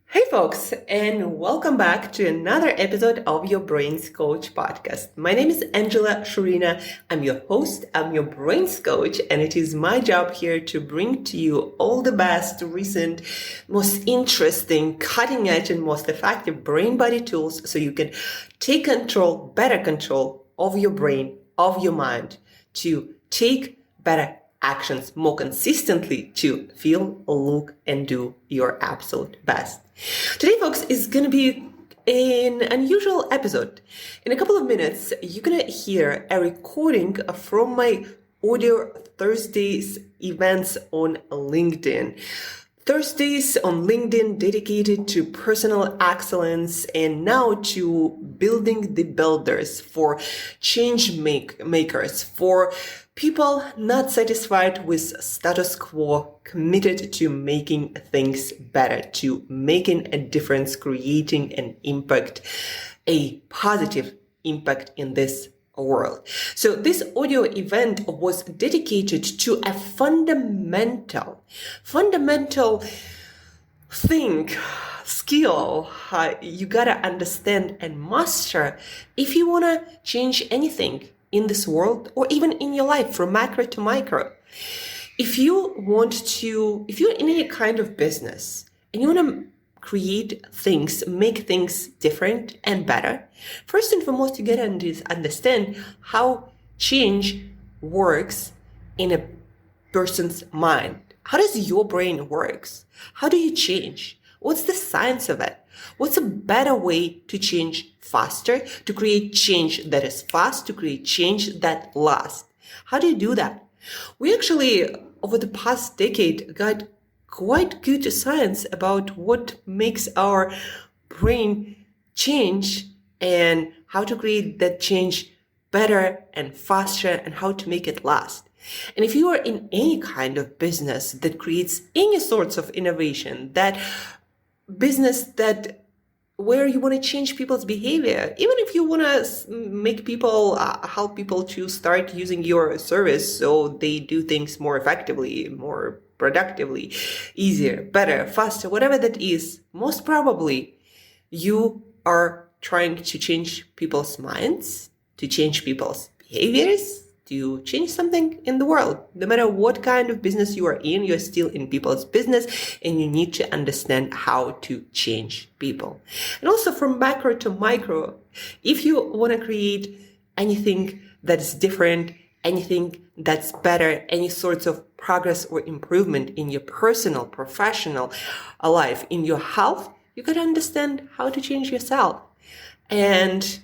Hey folks, and welcome back to another episode of your Brains Coach podcast. My name is Shurina. I'm your host, I'm your Brains Coach, and it is my job here to bring to you all the best, recent, most interesting, cutting edge, and most effective brain body tools so you can take control, better control of your brain, of your mind, to take better actions more consistently to feel, look, and do your absolute best. Today, folks, is going to be an unusual episode. In a couple of minutes, you're going to hear a recording from my Audio Thursdays events on LinkedIn. Thursdays on LinkedIn dedicated to personal excellence and now to building the builders, for change makers, for people not satisfied with status quo, committed to making things better, to making a difference, creating an impact, a positive impact in this world. So this audio event was dedicated to a fundamental thing, skill you gotta understand and master if you wanna change anything in this world or even in your life from macro to micro. If you're in any kind of business and you wanna create things, make things different and better, first and foremost, you gotta understand how change works in a person's mind. How does your brain works? How do you change? What's the science of it? What's a better way to change faster, to create change that is fast, to create change that lasts? How do you do that? We actually, over the past decade, got quite good science about what makes our brain change and how to create that change better and faster and how to make it last. And if you are in any kind of business that creates any sorts of innovation, that business that where you want to change people's behavior, even if you want to make people, help people to start using your service so they do things more effectively, more productively, easier, better, faster, whatever that is, most probably you are trying to change people's minds, to change people's behaviors, to change something in the world. No matter what kind of business you are in, you're still in people's business and you need to understand how to change people. And also from macro to micro, if you want to create anything that's different, anything that's better, any sorts of progress or improvement in your personal, professional life, in your health, you got to understand how to change yourself. And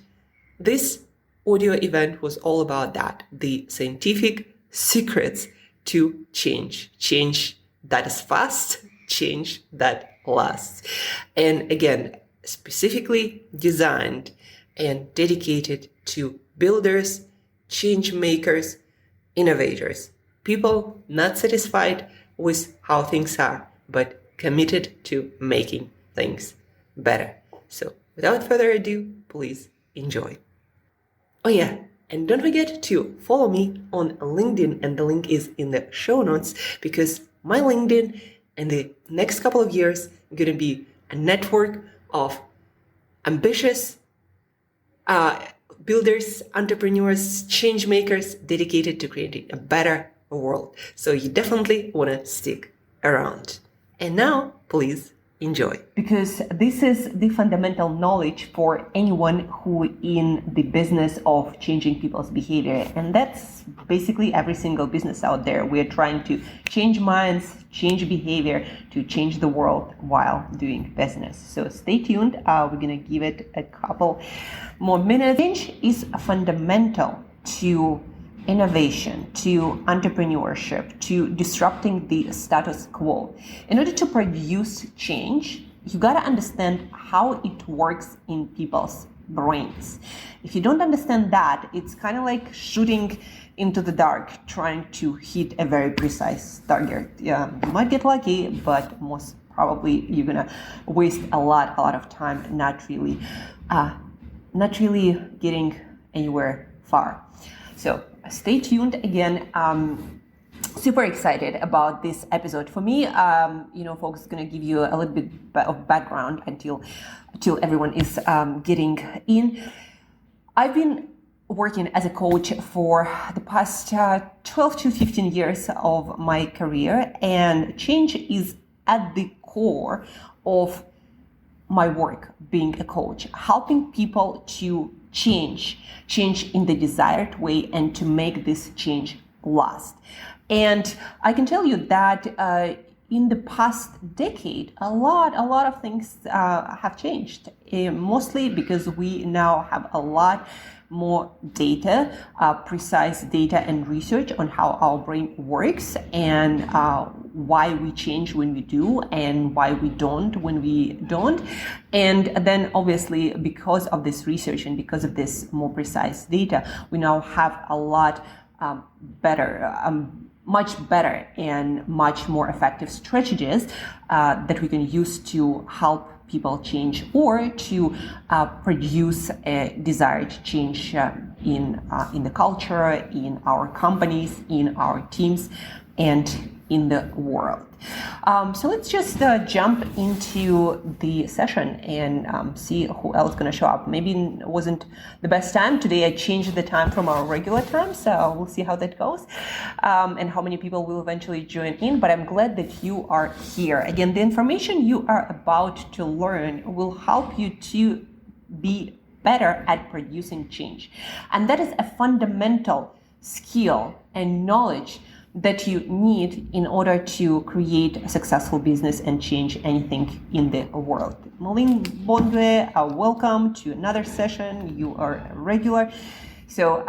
this audio event was all about that, the scientific secrets to change that is fast, change that lasts. And again, specifically designed and dedicated to builders, change makers, innovators, people not satisfied with how things are, but committed to making things better. So without further ado, please enjoy. Oh yeah, and don't forget to follow me on LinkedIn, and the link is in the show notes, because my LinkedIn in the next couple of years is going to be a network of ambitious builders, entrepreneurs, change makers dedicated to creating a better world. So you definitely want to stick around. And now, please enjoy. Because this is the fundamental knowledge for anyone who in the business of changing people's behavior. And that's basically every single business out there. We're trying to change minds, change behavior, to change the world while doing business. So stay tuned. We're going to give it a couple more minutes. Change is fundamental to innovation, to entrepreneurship, to disrupting the status quo. In order to produce change, you got to understand how it works in people's brains. If you don't understand that, it's kind of like shooting into the dark, trying to hit a very precise target. Yeah, you might get lucky, but most probably you're gonna waste a lot of time, not really getting anywhere far. So stay tuned again. super excited about this episode. For me, folks, is going to give you a little bit of background until everyone is getting in. I've been working as a coach for the past 12 to 15 years of my career, and change is at the core of my work being a coach, helping people to change in the desired way and to make this change last. And I can tell you that in the past decade, a lot of things have changed, mostly because we now have a lot more data, precise data and research on how our brain works, and why we change when we do and why we don't when we don't. And then obviously, because of this research and because of this more precise data, we now have a lot much better and much more effective strategies that we can use to help people change or to produce a desired change in the culture, in our companies, in our teams, and in the world. So let's just jump into the session and see who else is going to show up. Maybe it wasn't the best time. Today I changed the time from our regular time, so we'll see how that goes and how many people will eventually join in. But I'm glad that you are here. Again, the information you are about to learn will help you to be better at producing change. And that is a fundamental skill and knowledge that you need in order to create a successful business and change anything in the world. Malin Bondwe, welcome to another session. You are a regular. So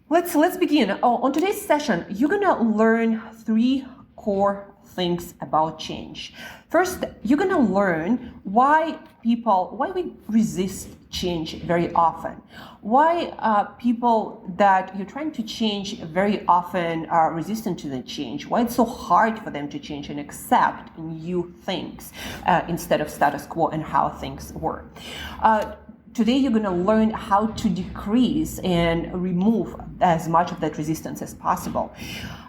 let's begin. On today's session, you're gonna learn 3 core things about change. First, you're gonna learn why we resist change very often. Why people that you're trying to change very often are resistant to the change. Why it's so hard for them to change and accept new things instead of status quo and how things work. Today, you're going to learn how to decrease and remove as much of that resistance as possible.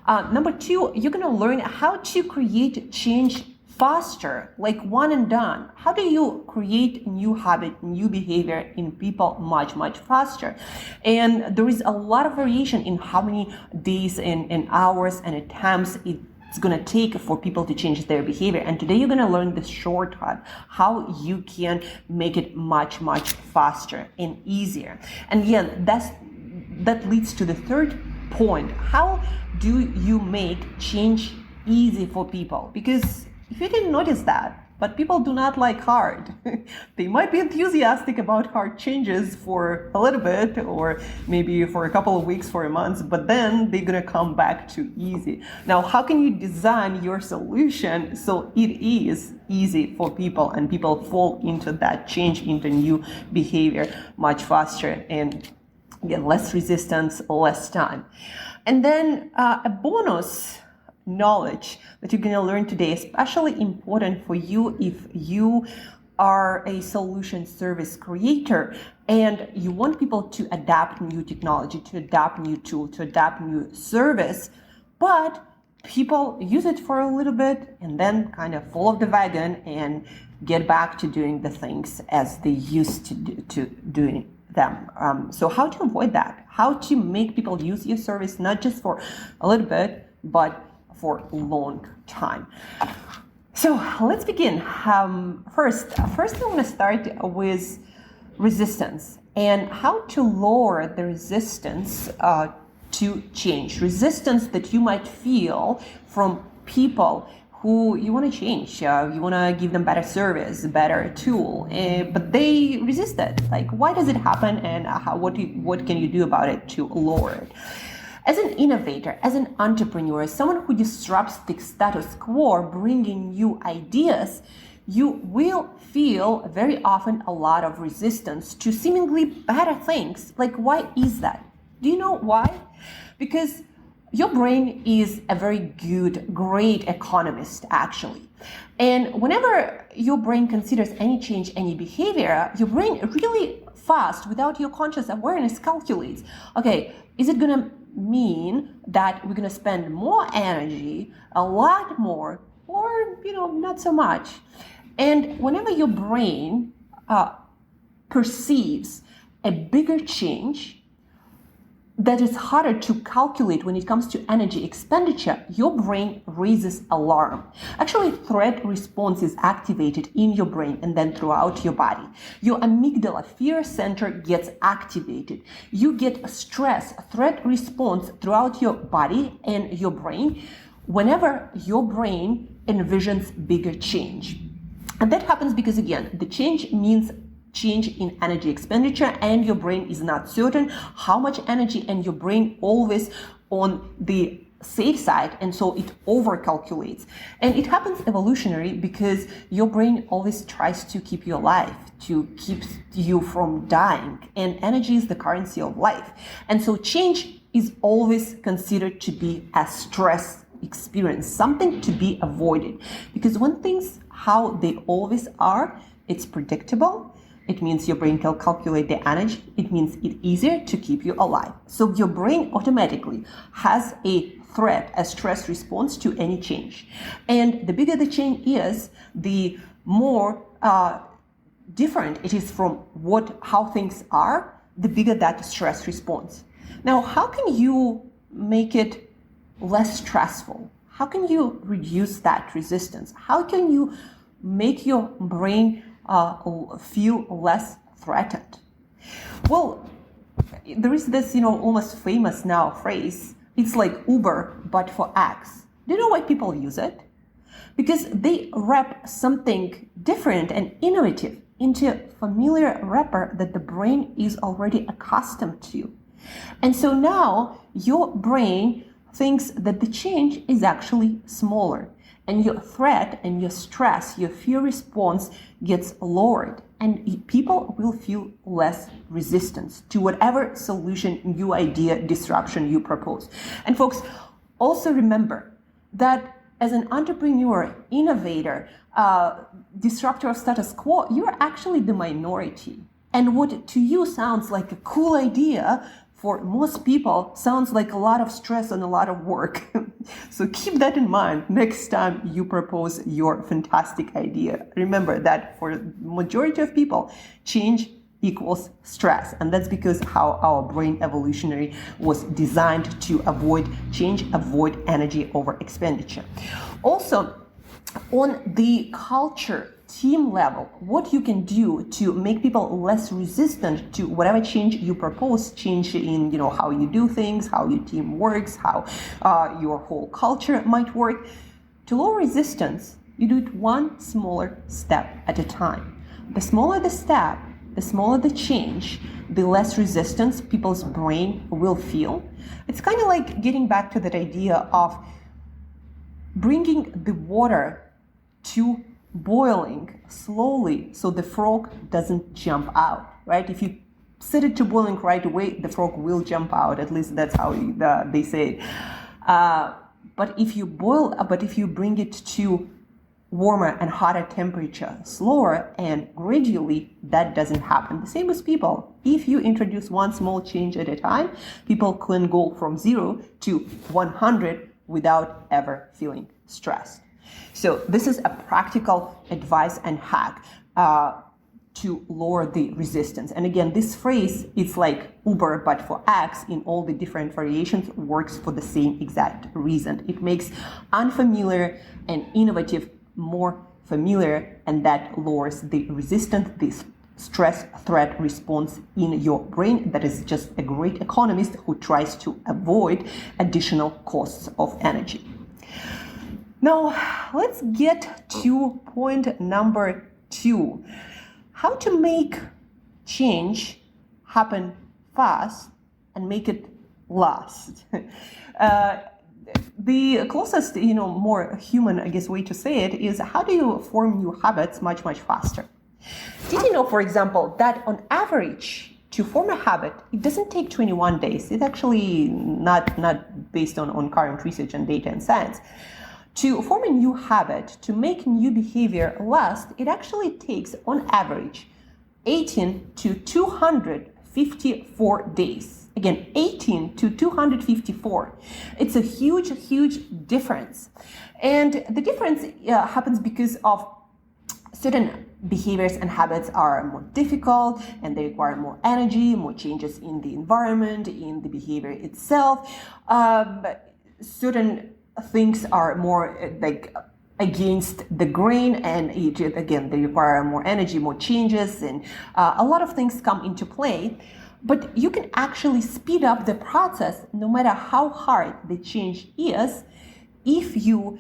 Number 2, you're going to learn how to create change faster, like one and done. How do you create new habit, new behavior in people much faster? And there is a lot of variation in how many days and hours and attempts it's going to take for people to change their behavior. And today you're going to learn the shortcut, how you can make it much faster and easier. And again, that leads to the third point. How do you make change easy for people? Because if you didn't notice that, but people do not like hard. They might be enthusiastic about hard changes for a little bit, or maybe for a couple of weeks, for a month, but then they're gonna come back to easy. Now, how can you design your solution so it is easy for people and people fall into that change, into new behavior much faster, and again, less resistance, less time. And then a bonus knowledge that you're going to learn today, especially important for you if you are a solution service creator and you want people to adapt new technology, to adapt new tool, to adapt new service, but people use it for a little bit and then kind of fall off the wagon and get back to doing the things as they used to doing them. So how to avoid that? How to make people use your service not just for a little bit, but for a long time. So let's begin. First I want to start with resistance and how to lower the resistance to change. Resistance that you might feel from people who you want to change. You want to give them better service, better tool, but they resist it. Like, why does it happen, and what can you do about it to lower it? As an innovator, as an entrepreneur, as someone who disrupts the status quo, bringing new ideas, you will feel very often a lot of resistance to seemingly better things. Like, why is that? Do you know why? Because your brain is a very good, great economist, actually. And whenever your brain considers any change, any behavior, your brain really fast, without your conscious awareness, calculates, okay, is it gonna mean that we're going to spend more energy, a lot more, or not so much. And whenever your brain perceives a bigger change that is harder to calculate when it comes to energy expenditure, your brain raises alarm. Actually, threat response is activated in your brain and then throughout your body. Your amygdala, fear center, gets activated. You get a stress, threat response throughout your body and your brain whenever your brain envisions bigger change. And that happens because, again, the change means change in energy expenditure, and your brain is not certain how much energy, and your brain always on the safe side, and so it overcalculates. And it happens evolutionary because your brain always tries to keep you alive, to keep you from dying, and energy is the currency of life. And so change is always considered to be a stress experience, something to be avoided, because when things how they always are, it's predictable. It means your brain can calculate the energy. It means it's easier to keep you alive. So your brain automatically has a threat, a stress response to any change. And the bigger the change is, the more different it is from how things are, the bigger that stress response. Now, how can you make it less stressful? How can you reduce that resistance? How can you make your brain feel less threatened? Well, there is this, almost famous now phrase. It's like Uber, but for X. Do you know why people use it? Because they wrap something different and innovative into a familiar wrapper that the brain is already accustomed to. And so now your brain thinks that the change is actually smaller, and your threat and your stress, your fear response gets lowered, and people will feel less resistance to whatever solution, new idea, disruption you propose. And folks, also remember that as an entrepreneur, innovator, disruptor of status quo, you're actually the minority. And what to you sounds like a cool idea, for most people sounds like a lot of stress and a lot of work. So keep that in mind next time you propose your fantastic idea. Remember that for the majority of people, change equals stress. And that's because how our brain evolutionary was designed to avoid change, avoid energy over expenditure. Also, on the culture team level, what you can do to make people less resistant to whatever change you propose, change in how you do things, how your team works, how your whole culture might work. To lower resistance, you do it one smaller step at a time. The smaller the step, the smaller the change, the less resistance people's brain will feel. It's kind of like getting back to that idea of bringing the water to boiling slowly so the frog doesn't jump out, right? If you set it to boiling right away, the frog will jump out. At least that's how they say it. But if you bring it to warmer and hotter temperature slower and gradually, that doesn't happen. The same with people. If you introduce one small change at a time, people can go from 0 to 100 without ever feeling stressed. So this is a practical advice and hack to lower the resistance. And again, this phrase, it's like Uber, but for X in all the different variations, works for the same exact reason. It makes unfamiliar and innovative more familiar, and that lowers the resistance, this stress threat response in your brain. That is just a great economist who tries to avoid additional costs of energy. Now, let's get to point number 2. How to make change happen fast and make it last. The closest, more human, way to say it is, how do you form new habits much, much faster? Did you know, for example, that on average, to form a habit, it doesn't take 21 days. It's actually not based on current research and data and science. To form a new habit, to make new behavior last, it actually takes, on average, 18 to 254 days. Again, 18 to 254. It's a huge, huge difference. And the difference happens because of certain behaviors and habits are more difficult and they require more energy, more changes in the environment, in the behavior itself. Certain things are more like against the grain, and again, they require more energy, more changes, and a lot of things come into play. But you can actually speed up the process no matter how hard the change is if you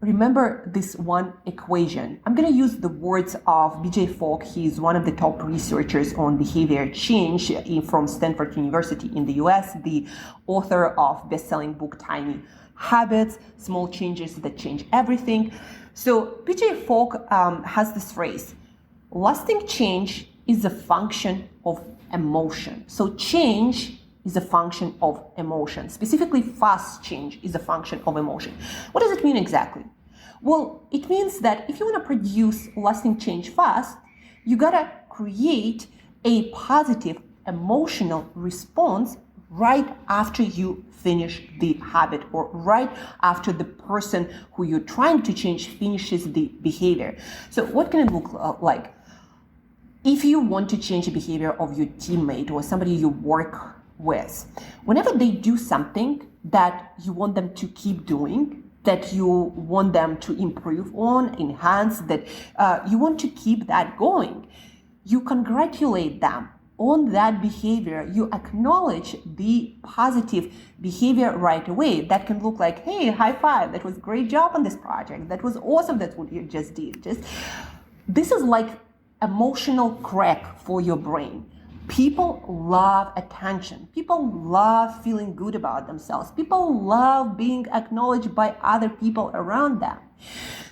remember this one equation. I'm going to use the words of B.J. Fogg. He's one of the top researchers on behavior change from Stanford University in the US, the author of best-selling book Tiny Habits, Small Changes That Change Everything. So B.J. Fogg has this phrase: lasting change is a function of emotion. So change is a function of emotion. Specifically, fast change is a function of emotion. What does it mean exactly? Well, it means that if you want to produce lasting change fast, you gotta create a positive emotional response right after you finish the habit, or right after the person who you're trying to change finishes the behavior. So what can it look like? If you want to change the behavior of your teammate or somebody you work with, whenever they do something that you want them to keep doing, that you want them to improve on, enhance, that you want to keep that going, you congratulate them on that behavior. You acknowledge the positive behavior right away. That can look like, hey, high five, that was a great job on this project, that was awesome, that's what you just did. This is like emotional crack for your brain. People love attention. People love feeling good about themselves. People love being acknowledged by other people around them.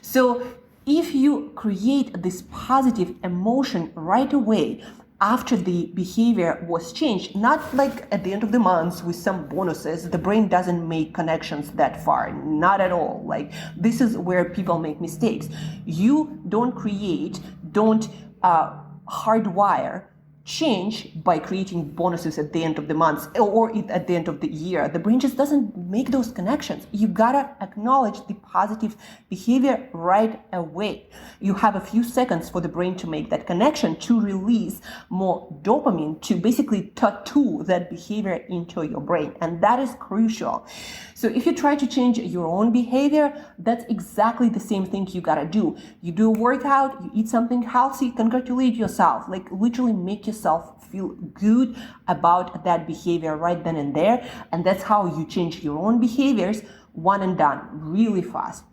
So if you create this positive emotion right away after the behavior was changed, not like at the end of the month with some bonuses, the brain doesn't make connections that far, not at all. Like, this is where people make mistakes. You don't hardwire change by creating bonuses at the end of the month or at the end of the year. The brain just doesn't make those connections. You gotta acknowledge the positive behavior right away. You have a few seconds for the brain to make that connection, to release more dopamine, to basically tattoo that behavior into your brain. And that is crucial. So if you try to change your own behavior, that's exactly the same thing you gotta do. You do a workout, you eat something healthy, congratulate yourself, like literally make yourself feel good about that behavior right then and there. And that's how you change your own behaviors, one and done, really fast.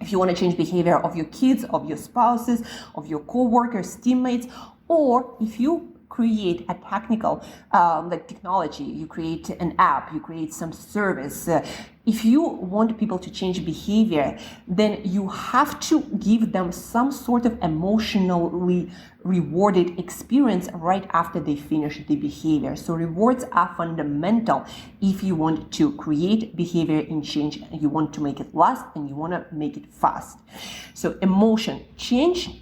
If you want to change behavior of your kids, of your spouses, of your co-workers, teammates, or if you create a technical like technology, you create an app, you create some service. If you want people to change behavior, then you have to give them some sort of emotionally rewarded experience right after they finish the behavior. So rewards are fundamental if you want to create behavior in change, and you want to make it last, and you want to make it fast. So emotion change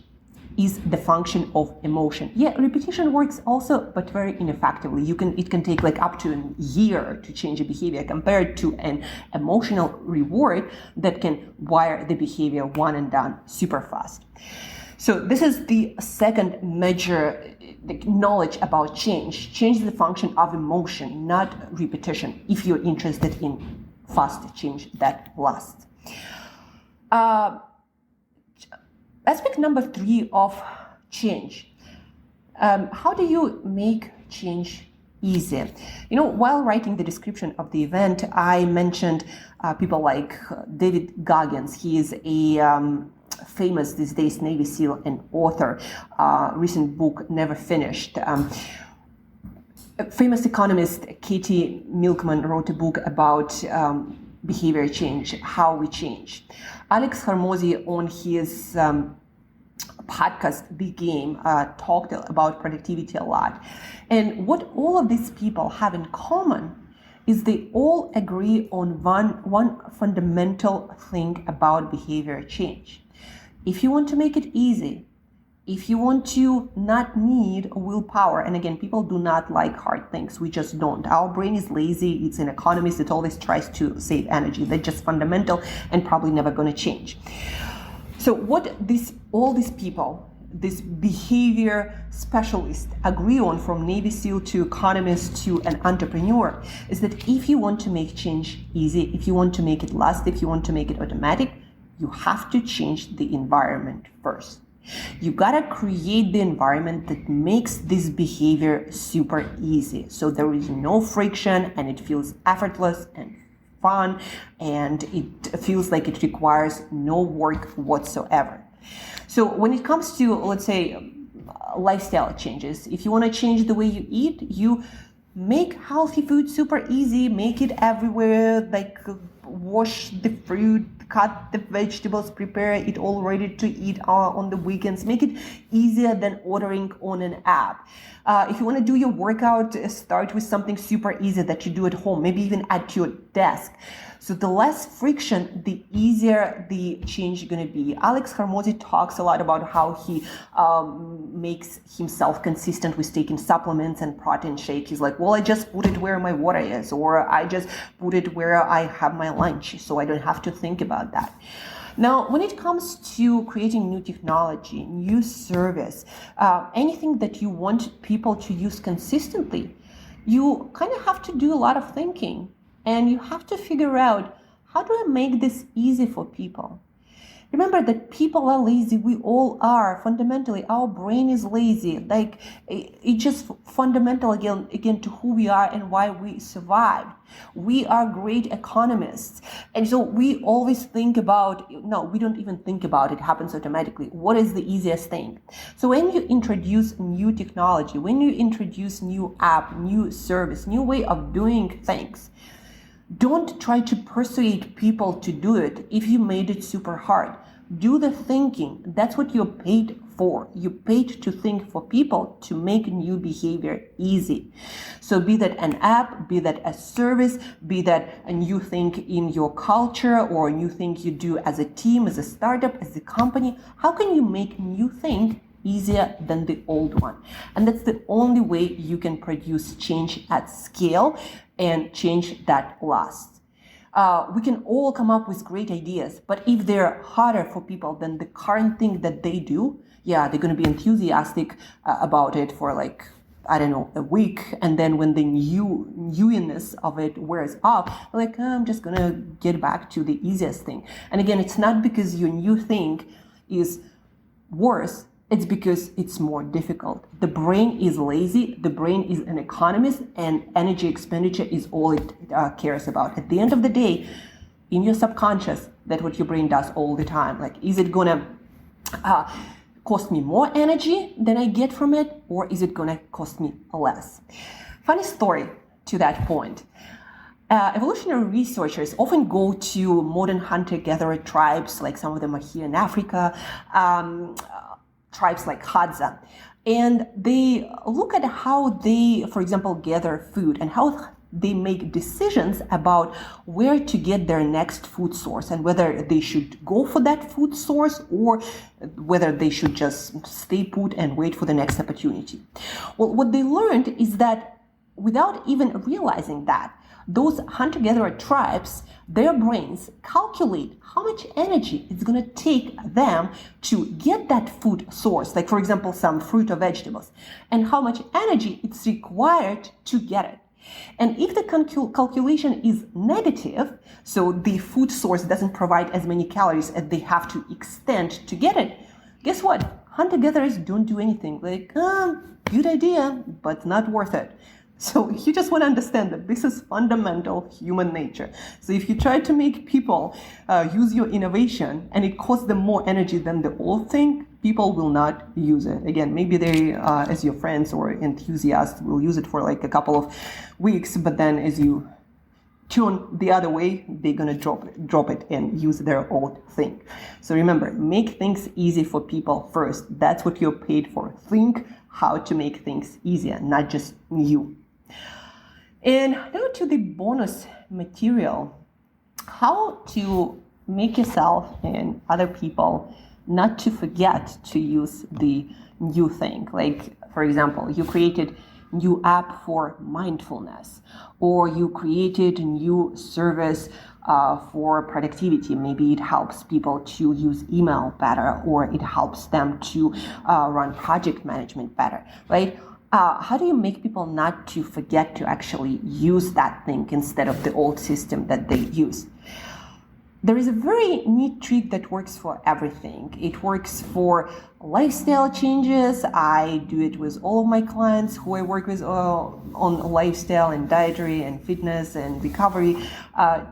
is the function of emotion. Yeah, repetition works also, but very ineffectively. It can take like up to a year to change a behavior compared to an emotional reward that can wire the behavior one and done super fast. So this is the second major knowledge about change. Change is the function of emotion, not repetition, if you're interested in fast change that lasts. Aspect number 3 of change. How do you make change easy? You know, while writing the description of the event, I mentioned people like David Goggins. He is a famous these days Navy SEAL and author. Recent book, Never Finished. Famous economist Katie Milkman wrote a book about behavior change, how we change. Alex Hormozi on his podcast, The Game, talked about productivity a lot. And what all of these people have in common is they all agree on one fundamental thing about behavior change. If you want to make it easy, If you want to not need willpower, and again, people do not like hard things. We just don't. Our brain is lazy. It's an economist. It always tries to save energy. That's just fundamental and probably never going to change. So what all these people, this behavior specialists agree on, from Navy SEAL to economist to an entrepreneur, is that if you want to make change easy, if you want to make it last, if you want to make it automatic, you have to change the environment first. You gotta create the environment that makes this behavior super easy. So there is no friction and it feels effortless and fun and it feels like it requires no work whatsoever. So when it comes to, let's say, lifestyle changes, if you want to change the way you eat, you make healthy food super easy, make it everywhere, like wash the fruit, cut the vegetables, prepare it all ready to eat on the weekends. Make it easier than ordering on an app. If you want to do your workout, start with something super easy that you do at home, maybe even at your desk. So the less friction, the easier the change is going to be. Alex Hormozi talks a lot about how he makes himself consistent with taking supplements and protein shake. He's like, well, I just put it where my water is, or I just put it where I have my lunch, so I don't have to think about that. Now, when it comes to creating new technology, new service, anything that you want people to use consistently, you kind of have to do a lot of thinking. And you have to figure out, how do I make this easy for people? Remember that people are lazy. We all are. Fundamentally, our brain is lazy. Like, it's just fundamental again to who we are and why we survived. We are great economists. And so we always think about, no, we don't even think about it. It happens automatically. What is the easiest thing? So when you introduce new technology, when you introduce new app, new service, new way of doing things, don't try to persuade people to do it if you made it super hard. Do the thinking. That's what you're paid for. You're paid to think for people to make new behavior easy. So be that an app, be that a service, be that a new thing in your culture or a new thing you do as a team, as a startup, as a company. How can you make new thing easier than the old one? And that's the only way you can produce change at scale and change that lasts. We can all come up with great ideas, but if they're harder for people than the current thing that they do, yeah, they're going to be enthusiastic about it for like, I don't know, a week. And then when the newness of it wears off, like, I'm just going to get back to the easiest thing. And again, it's not because your new thing is worse. It's because it's more difficult. The brain is lazy. The brain is an economist, and energy expenditure is all it cares about. At the end of the day, in your subconscious, that's what your brain does all the time. Like, is it going to cost me more energy than I get from it, or is it going to cost me less? Funny story to that point. Evolutionary researchers often go to modern hunter-gatherer tribes, like some of them are here in Africa, tribes like Hadza, and they look at how they, for example, gather food and how they make decisions about where to get their next food source and whether they should go for that food source or whether they should just stay put and wait for the next opportunity. Well, what they learned is that without even realizing that, those hunter-gatherer tribes, their brains calculate how much energy it's going to take them to get that food source, like, for example, some fruit or vegetables, and how much energy it's required to get it. And if the calculation is negative, so the food source doesn't provide as many calories as they have to extend to get it, guess what? Hunter-gatherers don't do anything. Like, good idea, but not worth it. So you just want to understand that this is fundamental human nature. So if you try to make people use your innovation and it costs them more energy than the old thing, people will not use it. Again, maybe they, as your friends or enthusiasts, will use it for like a couple of weeks, but then as you turn the other way, they're going to drop it and use their old thing. So remember, make things easy for people first. That's what you're paid for. Think how to make things easier, not just you. And now to the bonus material, how to make yourself and other people not to forget to use the new thing. Like, for example, you created new app for mindfulness, or you created a new service for productivity. Maybe it helps people to use email better, or it helps them to run project management better, right? How do you make people not to forget to actually use that thing instead of the old system that they use? There is a very neat trick that works for everything. It works for lifestyle changes. I do it with all of my clients who I work with on lifestyle and dietary and fitness and recovery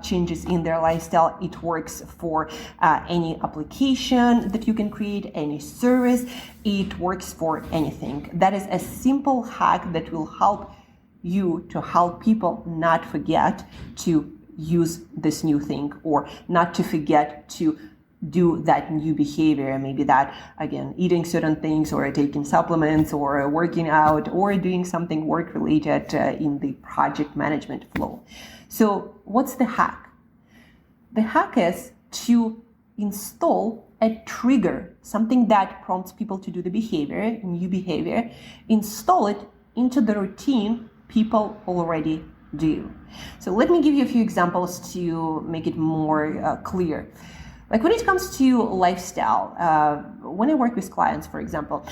changes in their lifestyle. It works for any application that you can create, any service. It works for anything. That is a simple hack that will help you to help people not forget to use this new thing, or not to forget to do that new behavior. Maybe that, again, eating certain things, or taking supplements, or working out, or doing something work related in the project management flow. So what's the hack? The hack is to install a trigger, something that prompts people to do the behavior, new behavior, install it into the routine people already do. So let me give you a few examples to make it more clear. Like when it comes to lifestyle, when I work with clients, for example,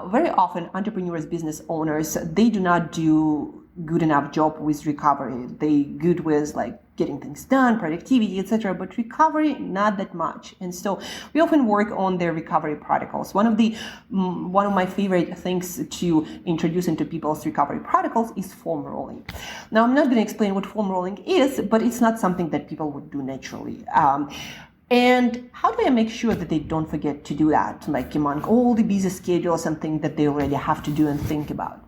very often entrepreneurs, business owners, they do not do good enough job with recovery. They good with like getting things done, productivity, etc., but recovery not that much. And so we often work on their recovery protocols. One of my favorite things to introduce into people's recovery protocols is foam rolling. Now, I'm not going to explain what foam rolling is, but it's not something that people would do naturally. And how do I make sure that they don't forget to do that, like among all the busy schedules and things that they already have to do and think about?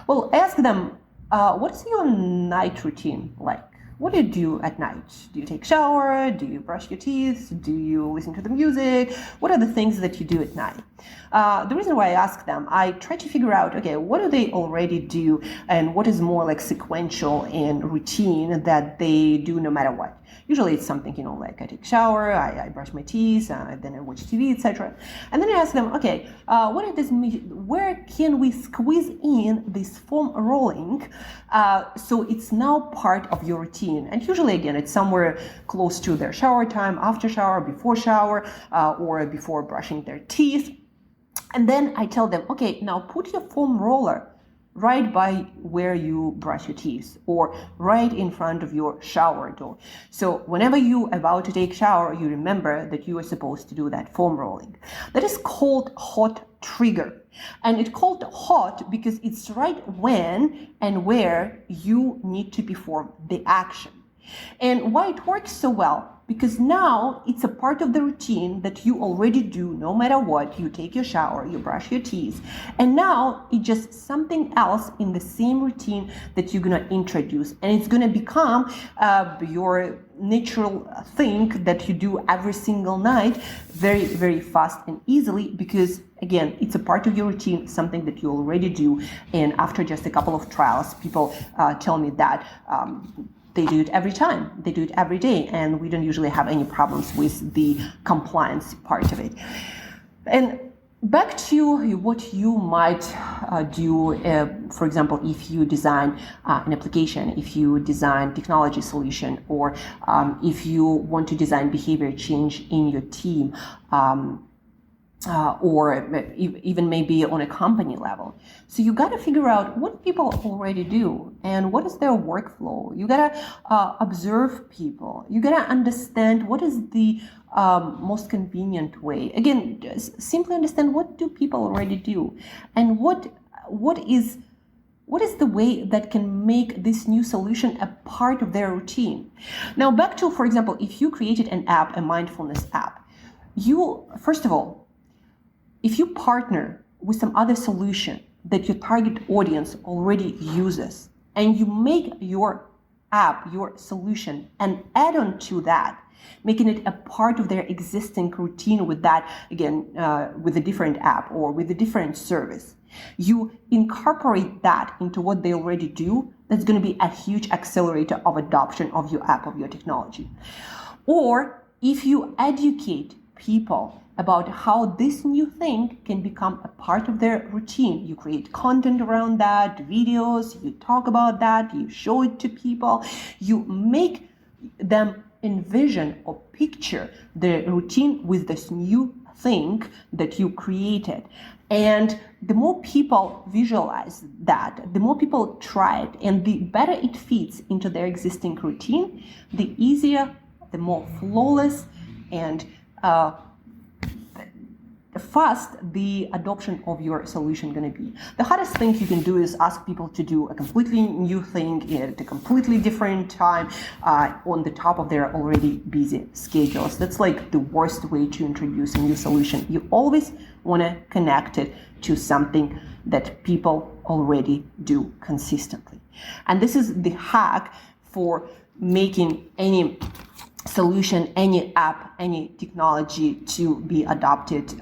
Well, ask them, what's your night routine like? What do you do at night? Do you take a shower? Do you brush your teeth? Do you listen to the music? What are the things that you do at night? The reason why I ask them, I try to figure out, okay, what do they already do, and what is more like sequential and routine that they do no matter what. Usually it's something, like I take a shower, I brush my teeth, then I watch TV, etc. And then I ask them, okay, where can we squeeze in this foam rolling so it's now part of your routine? And usually, again, it's somewhere close to their shower time, after shower, before shower, or before brushing their teeth. And then I tell them, okay, now put your foam roller right by where you brush your teeth, or right in front of your shower door. So whenever you about to take a shower, you remember that you are supposed to do that foam rolling. That is called hot trigger. And it's called hot because it's right when and where you need to perform the action. And why it works so well? Because now it's a part of the routine that you already do no matter what. You take your shower, you brush your teeth, and now it's just something else in the same routine that you're gonna introduce, and it's gonna become your natural thing that you do every single night very, very fast and easily, because again, it's a part of your routine, something that you already do. And after just a couple of trials, people tell me that they do it every time, they do it every day, and we don't usually have any problems with the compliance part of it. And back to what you might do, for example, if you design an application, if you design technology solution, or if you want to design behavior change in your team, or even maybe on a company level. So you got to figure out what people already do and what is their workflow. You got to observe people. You got to understand what is the most convenient way. Again, just simply understand what do people already do, and what is the way that can make this new solution a part of their routine. Now, back to, for example, if you created an app, a mindfulness app, first of all, if you partner with some other solution that your target audience already uses, and you make your app, your solution, an add-on to that, making it a part of their existing routine with that, again, with a different app or with a different service, you incorporate that into what they already do, that's going to be a huge accelerator of adoption of your app, of your technology. Or if you educate people about how this new thing can become a part of their routine. You create content around that, videos, you talk about that, you show it to people, you make them envision or picture the routine with this new thing that you created. And the more people visualize that, the more people try it, and the better it fits into their existing routine, the easier, the more flawless, and fast the adoption of your solution going to be. The hardest thing you can do is ask people to do a completely new thing at a completely different time on the top of their already busy schedules. That's like the worst way to introduce a new solution. You always want to connect it to something that people already do consistently. And this is the hack for making any solution, any app, any technology to be adopted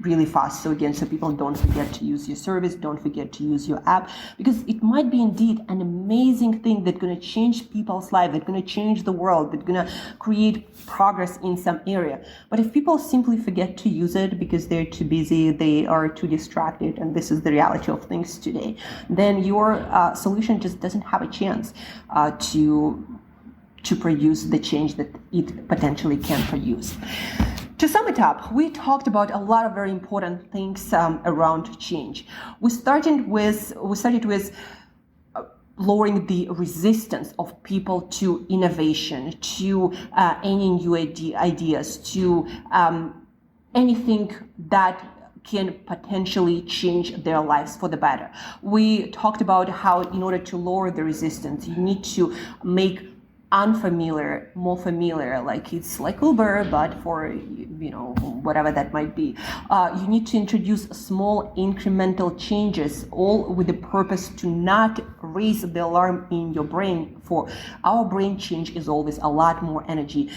really fast. So again, so people don't forget to use your service, don't forget to use your app, because it might be indeed an amazing thing that's going to change people's lives, that's going to change the world, that's going to create progress in some area. But if people simply forget to use it because they're too busy, they are too distracted, and this is the reality of things today, then your solution just doesn't have a chance to produce the change that it potentially can produce. To sum it up, we talked about a lot of very important things around change. We started with lowering the resistance of people to innovation, to any new ideas, to anything that can potentially change their lives for the better. We talked about how in order to lower the resistance, you need to make unfamiliar more familiar, like it's like Uber, but for, whatever that might be. You need to introduce small incremental changes, all with the purpose to not raise the alarm in your brain. For our brain, change is always a lot more energy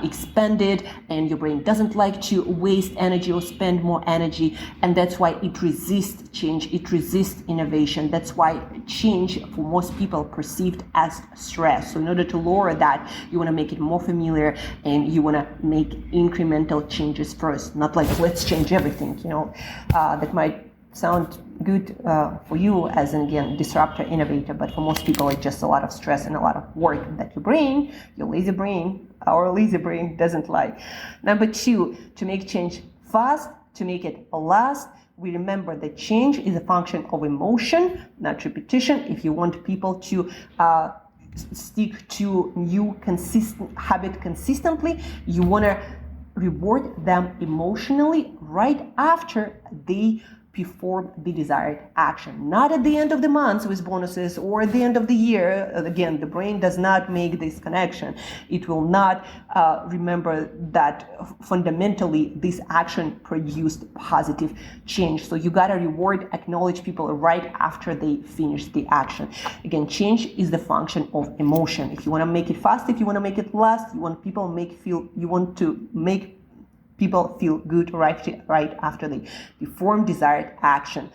expended, and your brain doesn't like to waste energy or spend more energy, and that's why it resists change, it resists innovation. That's why change for most people perceived as stress. So in order to lower that, you want to make it more familiar, and you want to make incremental changes first, not like let's change everything. That might sound good for you as an, again, disruptor, innovator, but for most people it's just a lot of stress and a lot of work that your lazy brain, our lazy brain doesn't like. Number two, to make change fast, to make it last, we remember that change is a function of emotion, not repetition. If you want people to stick to new consistent habit consistently, you want to reward them emotionally right after they perform the desired action, not at the end of the month with bonuses or at the end of the year. Again, the brain does not make this connection. It will not remember that fundamentally this action produced positive change. So you gotta reward, acknowledge people right after they finish the action. Again, change is the function of emotion. If you want to make it fast, if you want to make it last, you want to make people feel good right after they perform desired action.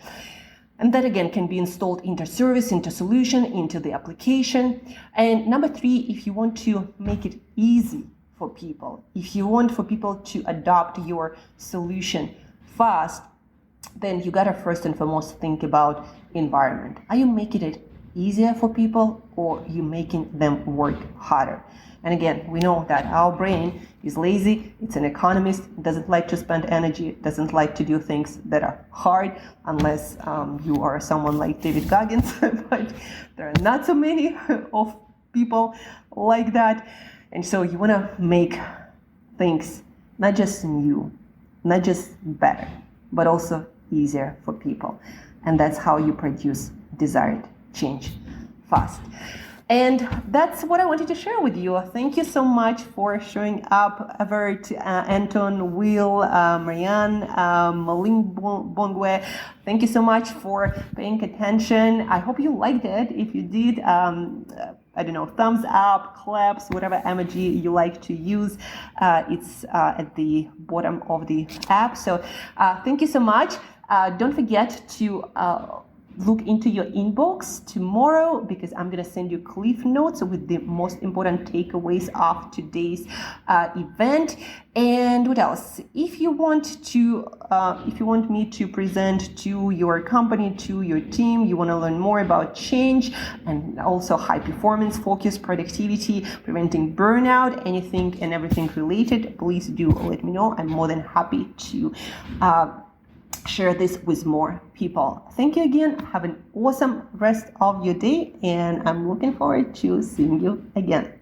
And that again can be installed into service, into solution, into the application. And number three, if you want to make it easy for people, if you want for people to adopt your solution fast, then you gotta first and foremost think about environment. Are you making it easier for people, or are you making them work harder? And again, we know that our brain is lazy, it's an economist, it doesn't like to spend energy, it doesn't like to do things that are hard, unless you are someone like David Goggins, but there are not so many of people like that. And so you want to make things not just new, not just better, but also easier for people. And that's how you produce desired change fast. And that's what I wanted to share with you. Thank you so much for showing up, Evert, Anton, Will, Marianne, Malin Bongwe. Thank you so much for paying attention. I hope you liked it. If you did, thumbs up, claps, whatever emoji you like to use. It's at the bottom of the app. So thank you so much. Don't forget to look into your inbox tomorrow, because I'm going to send you cliff notes with the most important takeaways of today's event. And what else? If you want me to present to your company, to your team, you want to learn more about change and also high performance, focus, productivity, preventing burnout, anything and everything related, please do let me know. I'm more than happy to share this with more people. Thank you again. Have an awesome rest of your day, and I'm looking forward to seeing you again.